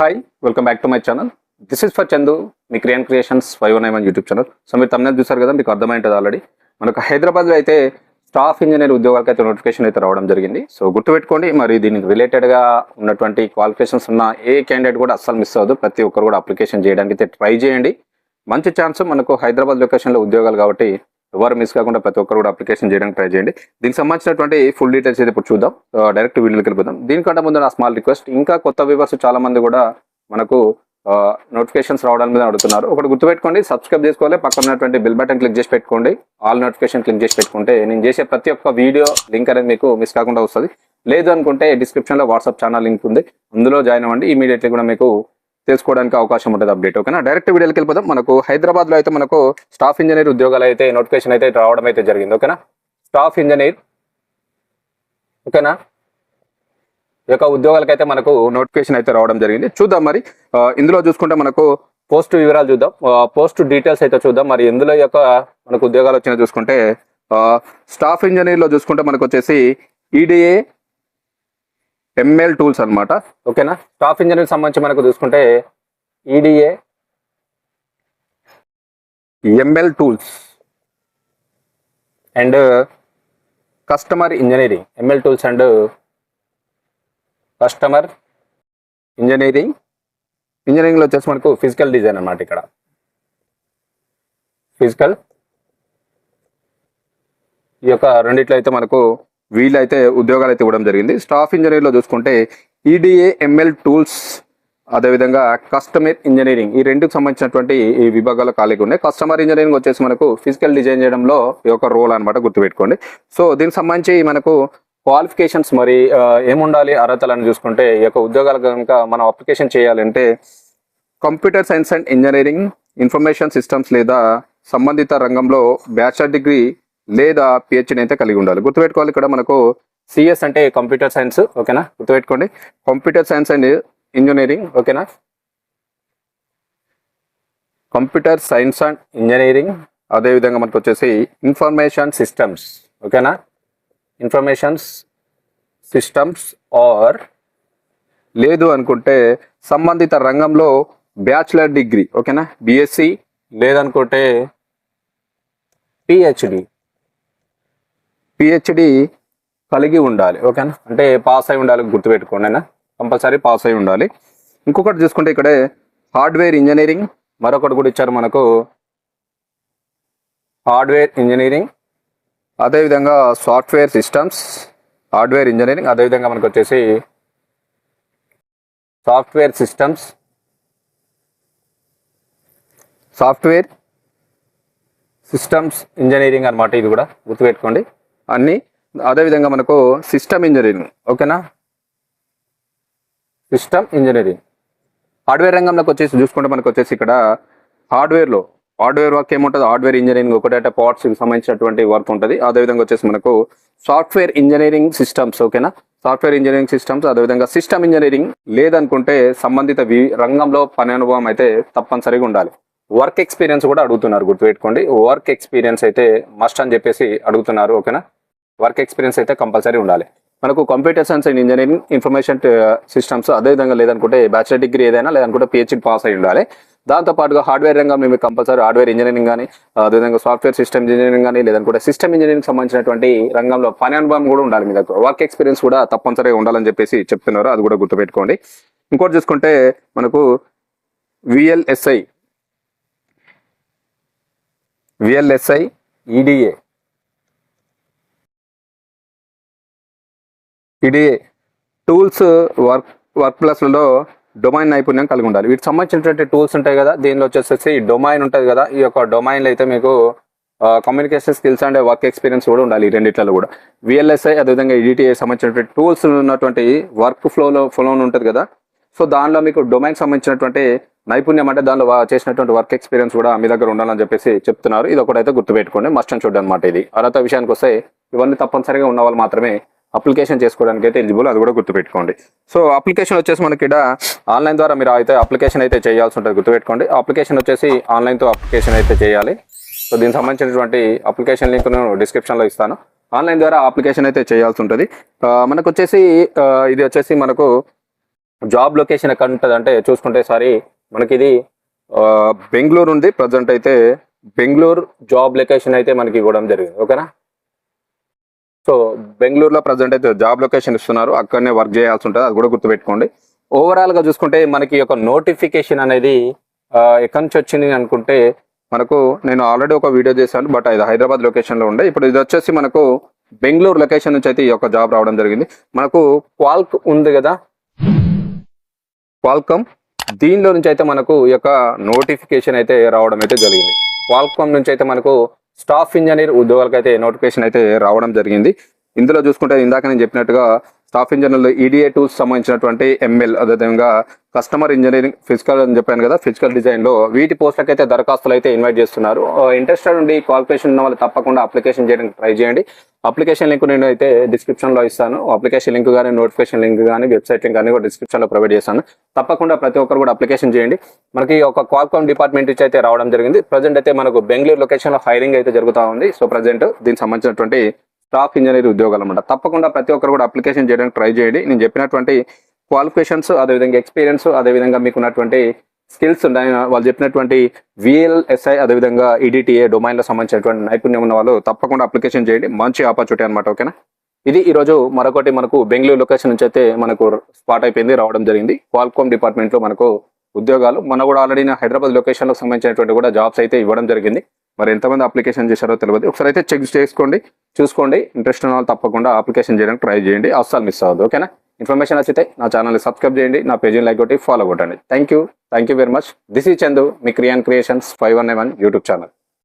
Hi welcome back to my channel. This is for Chandu, me creations 519 YouTube channel. So మీరు తమిళ చూసారు కదా, మీకు అర్థమైంటుంది already. మనకు హైదరాబాద్లో అయితే స్టాఫ్ ఇంజనీర్ ఉద్యోగాలకు అయితే నోటిఫికేషన్ అయితే రావడం జరిగింది. సో గుర్తుపెట్టుకోండి, మరి దీనికి రిలేటెడ్గా ఉన్నటువంటి క్వాలిఫికేషన్స్ ఉన్న ఏ క్యాండిడేట్ కూడా అస్సలు మిస్ అవ్వదు. ప్రతి ఒక్కరు కూడా అప్లికేషన్ చేయడానికి అయితే ట్రై చేయండి. మంచి ఛాన్స్ మనకు హైదరాబాద్ లొకేషన్లో ఉద్యోగాలు కాబట్టి ఎవరు మిస్ కాకుండా ప్రతి ఒక్కరు కూడా అప్లికేషన్ చేయడానికి ట్రై చేయండి. దీనికి సంబంధించినటువంటి ఫుల్ డీటెయిల్స్ అయితే ఇప్పుడు చూద్దాం. డైరెక్ట్ వీడియోకి వెళ్ళిపోదాం. దీనికంటే ముందు నా స్మాల్ రిక్వెస్ట్, ఇంకా కొత్త వ్యూవర్స్ చాలా మంది కూడా మనకు నోటిఫికేషన్స్ రావడం మీద అడుగుతున్నారు. ఒకటి గుర్తుపెట్టుకోండి, సబ్స్క్రైబ్ చేసుకోవాలి, పక్కన ఉన్నటువంటి బెల్ బటన్ క్లిక్ చేసి పెట్టుకోండి. ఆల్ నోటిఫికేషన్ క్లిక్ చేసి పెట్టుకుంటే నేను చేసే ప్రతి ఒక్క వీడియో లింక్ అనేది మీకు మిస్ కాకుండా వస్తుంది. లేదు అనుకుంటే డిస్క్రిప్షన్లో వాట్సాప్ ఛానల్ లింక్ ఉంది, అందులో జాయిన్ అవ్వండి. ఇమీడియట్లీ కూడా మీకు తెలుసుకోవడానికి అవకాశం ఉంటుంది అప్డేట్. ఓకేనా, డైరెక్ట్ వీడియోకి వెళ్ళిపోదాం. మనకు హైదరాబాద్లో అయితే మనకు స్టాఫ్ ఇంజనీర్ ఉద్యోగాలు అయితే నోటిఫికేషన్ అయితే రావడం అయితే జరిగింది. ఓకేనా, స్టాఫ్ ఇంజనీర్. ఓకేనా, ఈ యొక్క ఉద్యోగాలకైతే మనకు నోటిఫికేషన్ అయితే రావడం జరిగింది. చూద్దాం మరి ఇందులో చూసుకుంటే మనకు పోస్ట్ వివరాలు చూద్దాం, పోస్ట్ డీటెయిల్స్ అయితే చూద్దాం. మరి ఇందులో యొక్క మనకు ఉద్యోగాలు వచ్చినా చూసుకుంటే స్టాఫ్ ఇంజనీర్లో చూసుకుంటే మనకు వచ్చేసి ఈడిఏ ఎంఎల్ టూల్స్ అనమాట. ఓకేనా, స్టాఫ్ ఇంజనీర్ సంబంధించి మనకు చూసుకుంటే EDA ML tools and customer engineering. ML tools and customer ఇంజనీరింగ్లో వచ్చేసి మనకు ఫిజికల్ డిజైన్ అనమాట. ఇక్కడ ఫిజికల్ ఈ యొక్క రెండిట్లో అయితే మనకు వీళ్ళైతే ఉద్యోగాలు అయితే ఇవ్వడం జరిగింది. స్టాఫ్ ఇంజనీర్లో చూసుకుంటే ఈడిఏ ఎంఎల్ టూల్స్, అదేవిధంగా కస్టమర్ ఇంజనీరింగ్, ఈ రెండుకు సంబంధించినటువంటి ఈ విభాగాలు ఖాళీగా ఉన్నాయి. కస్టమర్ ఇంజనీరింగ్ వచ్చేసి మనకు ఫిజికల్ డిజైన్ చేయడంలో ఈ యొక్క రోల్ అనమాట, గుర్తుపెట్టుకోండి. సో దీనికి సంబంధించి మనకు క్వాలిఫికేషన్స్ మరి ఏముండాలి అర్హతలను చూసుకుంటే, ఈ యొక్క ఉద్యోగాలు కనుక మనం అప్లికేషన్ చేయాలంటే computer science and engineering, information systems లేదా సంబంధిత రంగంలో బ్యాచిలర్ డిగ్రీ లేదా పిహెచ్డీ అయితే కలిగి ఉండాలి. గుర్తుపెట్టుకోవాలి, ఇక్కడ మనకు సిఎస్ అంటే కంప్యూటర్ సైన్స్. ఓకేనా, గుర్తుపెట్టుకోండి, కంప్యూటర్ సైన్స్ అండ్ ఇంజనీరింగ్. ఓకేనా, కంప్యూటర్ సైన్స్ అండ్ ఇంజనీరింగ్, అదేవిధంగా మనకు వచ్చేసి ఇన్ఫర్మేషన్ సిస్టమ్స్. ఓకేనా, ఇన్ఫర్మేషన్ సిస్టమ్స్ ఆర్ లేదు అనుకుంటే సంబంధిత రంగంలో బ్యాచిలర్ డిగ్రీ. ఓకేనా, బిఎస్సి లేదనుకుంటే పిహెచ్డి కలిగి ఉండాలి. ఓకేనా, అంటే పాస్ అయి ఉండాలి, గుర్తుపెట్టుకోండి అయినా కంపల్సరీ పాస్ అయి ఉండాలి. ఇంకొకటి చూసుకుంటే ఇక్కడే హార్డ్వేర్ ఇంజనీరింగ్, మరొకటి కూడా ఇచ్చారు మనకు హార్డ్వేర్ ఇంజనీరింగ్, అదేవిధంగా సాఫ్ట్వేర్ సిస్టమ్స్, హార్డ్వేర్ ఇంజనీరింగ్, అదేవిధంగా మనకు వచ్చేసి సాఫ్ట్వేర్ సిస్టమ్స్ ఇంజనీరింగ్ అనమాట. ఇది కూడా గుర్తుపెట్టుకోండి అన్నీ. అదేవిధంగా మనకు సిస్టమ్ ఇంజనీరింగ్. ఓకేనా, సిస్టమ్ ఇంజనీరింగ్. హార్డ్వేర్ రంగంలోకి వచ్చేసి చూసుకుంటే మనకు వచ్చేసి ఇక్కడ హార్డ్వేర్ వర్క్ ఏముంటుంది, హార్డ్వేర్ ఇంజనీరింగ్ ఒకటే పార్ట్స్కి సంబంధించినటువంటి వర్క్ ఉంటుంది. అదేవిధంగా వచ్చేసి మనకు సాఫ్ట్వేర్ ఇంజనీరింగ్ సిస్టమ్స్. ఓకేనా, సాఫ్ట్వేర్ ఇంజనీరింగ్ సిస్టమ్స్, అదేవిధంగా సిస్టమ్ ఇంజనీరింగ్ లేదనుకుంటే సంబంధిత రంగంలో పని అనుభవం అయితే తప్పనిసరిగా ఉండాలి. వర్క్ ఎక్స్పీరియన్స్ కూడా అడుగుతున్నారు, గుర్తుపెట్టుకోండి. వర్క్ ఎక్స్పీరియన్స్ అయితే మస్ట్ అని చెప్పేసి అడుగుతున్నారు. ఓకేనా, వర్క్ ఎక్స్పీరియన్స్ అయితే కంపల్సరీ ఉండాలి. మనకు computer science and engineering, information systems, అదేవిధంగా లేదనుకుంటే బ్యాచిలర్ డిగ్రీ ఏదైనా లేదనుకుంటే పిహెచ్డి పాస్ అయి ఉండాలి. దాంతోపాటుగా హార్డ్వేర్ రంగంలో మీకు కంపల్సరీ హార్డ్వేర్ ఇంజనీరింగ్ కానీ, అదేవిధంగా సాఫ్ట్వేర్ సిస్టమ్ ఇంజనీరింగ్ కానీ, లేదనుకుంటే సిస్టమ్ ఇంజనీరింగ్ సంబంధించినటువంటి రంగంలో పని అనుభవం కూడా ఉండాలి. మీ దగ్గర వర్క్ ఎక్స్పీరియన్స్ కూడా తప్పనిసరిగా ఉండాలని చెప్పేసి చెప్తున్నారు, అది కూడా గుర్తుపెట్టుకోండి. ఇంకోటి చూసుకుంటే మనకు విఎల్ఎస్ఐ ఈడిఏ టూల్స్, వర్క్ ప్లస్లలో డొమైన్ నైపుణ్యం కలిగి ఉండాలి. వీటికి సంబంధించినటువంటి టూల్స్ ఉంటాయి కదా, దీనిలో వచ్చేసి డొమైన్ ఉంటుంది కదా, ఈ యొక్క డొమైన్లో అయితే మీకు communication skills and work experience కూడా ఉండాలి. ఈ రెండిట్లలో కూడా విఎల్ఎస్ఐ అదేవిధంగా ఈడిటిఐ సంబంధించినటువంటి టూల్స్ ఉన్నటువంటి వర్క్ ఫ్లో ఉంటుంది కదా, సో దానిలో మీకు డొమైన్ సంబంధించినటువంటి నైపుణ్యం అంటే దానిలో చేసినటువంటి వర్క్ ఎక్స్పీరియన్స్ కూడా మీ దగ్గర ఉండాలని చెప్పేసి చెప్తున్నారు. ఇది ఒకటైతే గుర్తుపెట్టుకోండి, మస్ట్ అండ్ షుడ్ అనమాట. ఇది అర్హత విషయానికి వస్తే ఇవన్నీ తప్పనిసరిగా ఉన్న వాళ్ళు మాత్రమే అప్లికేషన్ చేసుకోవడానికి అయితే ఎలిజిబుల్, అది కూడా గుర్తుపెట్టుకోండి. సో అప్లికేషన్ వచ్చేసి మనకి ఇక్కడ ఆన్లైన్ ద్వారా మీరు అయితే అప్లికేషన్ అయితే చేయాల్సి ఉంటుంది, గుర్తుపెట్టుకోండి. అప్లికేషన్ వచ్చేసి ఆన్లైన్తో అప్లికేషన్ అయితే చేయాలి. సో దీనికి సంబంధించినటువంటి అప్లికేషన్ లింక్ నేను డిస్క్రిప్షన్లో ఇస్తాను. ఆన్లైన్ ద్వారా అప్లికేషన్ అయితే చేయాల్సి ఉంటుంది. మనకు వచ్చేసి ఇది వచ్చేసి మనకు జాబ్ లొకేషన్ ఎక్కడ ఉంటుంది అంటే చూసుకుంటే మనకి ఇది బెంగళూరు ఉంది. ప్రజెంట్ అయితే బెంగళూరు జాబ్ లొకేషన్ అయితే మనకి ఇవ్వడం జరిగింది. ఓకేనా. సో బెంగళూరులో ప్రజెంట్ అయితే జాబ్ లొకేషన్ ఇస్తున్నారు, అక్కడనే వర్క్ చేయాల్సి ఉంటుంది, అది కూడా గుర్తుపెట్టుకోండి. ఓవరాల్ గా చూసుకుంటే మనకి ఒక నోటిఫికేషన్ అనేది ఎక్కడి నుంచి వచ్చింది అనుకుంటే మనకు నేను ఆల్రెడీ ఒక వీడియో చేశాను, బట్ ఇది హైదరాబాద్ లొకేషన్ లో ఉండే. ఇప్పుడు ఇది వచ్చేసి మనకు బెంగళూరు లొకేషన్ నుంచి అయితే ఈ యొక్క జాబ్ రావడం జరిగింది. మనకు క్వాల్క్ ఉంది కదా, క్వాల్కమ్, దీనిలో నుంచి అయితే మనకు ఈ యొక్క నోటిఫికేషన్ అయితే రావడం అయితే జరిగింది. క్వాల్కమ్ నుంచి అయితే మనకు స్టాఫ్ ఇంజనీర్ ఉద్యోగాలకు అయితే నోటిఫికేషన్ అయితే రావడం జరిగింది. ఇందులో చూసుకుంటే ఇందాక నేను చెప్పినట్టుగా స్టాఫ్ ఇంజనీర్లో ఈడిఏ టూల్స్ సంబంధించినటువంటి ఎంఎల్, అదేవిధంగా కస్టమర్ ఇంజనీరింగ్, ఫిజికల్ అని చెప్పాను కదా, ఫిజికల్ డిజైన్ లో వీటి పోస్టులకు అయితే దరఖాస్తులు అయితే ఇన్వైట్ చేస్తున్నారు. ఇంట్రెస్టెడ్ ఉండి క్వాలిఫికేషన్ ఉన్న వాళ్ళు తప్పకుండా అప్లికేషన్ చేయడానికి ట్రై చేయండి. అప్లికేషన్ లింక్ నేను అయితే డిస్క్రిప్షన్ లో ఇస్తాను. అప్లికేషన్ లింక్ కానీ, నోటిఫికేషన్ లింక్ కానీ, వెబ్సైట్ లింక్ కానీ కూడా డిస్క్రిప్షన్ లో ప్రొవైడ్ చేస్తాను. తప్పకుండా ప్రతి ఒక్కరు కూడా అప్లికేషన్ చేయండి. మనకి ఒక క్వాల్కామ్ డిపార్ట్మెంట్ నుంచి అయితే రావడం జరిగింది. ప్రజెంట్ అయితే మనకు బెంగళూరు లొకేషన్ లో హైరింగ్ అయితే జరుగుతూ ఉంది. సో ప్రజెంట్ దీనికి సంబంధించినటువంటి స్టాఫ్ ఇంజనీర్ ఉద్యోగాలు అనమాట. తప్పకుండా ప్రతి ఒక్కరు కూడా అప్లికేషన్ చేయడానికి ట్రై చేయండి. నేను చెప్పినటువంటి క్వాలిఫికేషన్స్, అదేవిధంగా ఎక్స్పీరియన్స్, అదేవిధంగా మీకు ఉన్నటువంటి స్కిల్స్ ఉన్నాయి, వాళ్ళు చెప్పినటువంటి VLSI, అదేవిధంగా EDTA డొమైన్లో సంబంధించినటువంటి నైపుణ్యం ఉన్న వాళ్ళు తప్పకుండా అప్లికేషన్ చేయండి. మంచి ఆపర్చునిటీ అనమాట. ఓకేనా. ఇది ఈరోజు మరొకటి మనకు బెంగళూరు లొకేషన్ నుంచి అయితే మనకు స్పాట్ అయిపోయింది, రావడం జరిగింది. క్వాల్కామ్ డిపార్ట్మెంట్లో మనకు ఉద్యోగాలు. మన కూడా ఆల్రెడీ హైదరాబాద్ లొకేషన్లో సంబంధించినటువంటి కూడా జాబ్స్ అయితే ఇవ్వడం జరిగింది. మరి ఎంతమంది అప్లికేషన్ చేశారో తెలియదు, ఒకసారి అయితే చెక్ చేసుకోండి, చూసుకోండి. ఇంట్రెస్ట్ ఉన్న వాళ్ళు తప్పకుండా అప్లికేషన్ చేయడానికి ట్రై చేయండి, అస్సలు మిస్ అవ్వద్దు. ఓకేనా. ఇన్ఫర్మేషన్ నచ్చితే నా ఛానల్ని సబ్స్క్రైబ్ చేయండి, నా పేజీని లైక్ కొట్టి ఫాలో కొట్టండి. Thank you very much. This is Chandu, మీ క్రియాన్ క్రియేషన్స్ 519 యూట్యూబ్ ఛానల్.